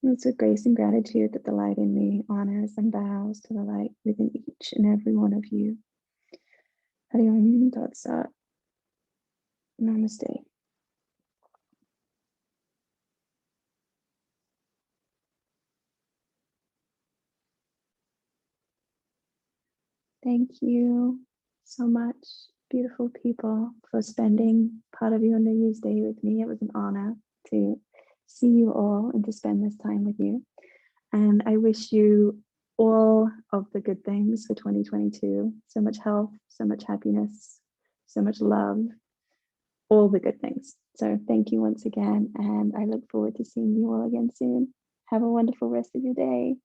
And it's with grace and gratitude that the light in me honors and bows to the light within each and every one of you. Hari Om Tat Sat. Namaste. Thank you so much, beautiful people, for spending part of your New Year's Day with me. It was an honor to see you all and to spend this time with you. And I wish you all of the good things for 2022. So much health, so much happiness, so much love, all the good things. So thank you once again. And I look forward to seeing you all again soon. Have a wonderful rest of your day.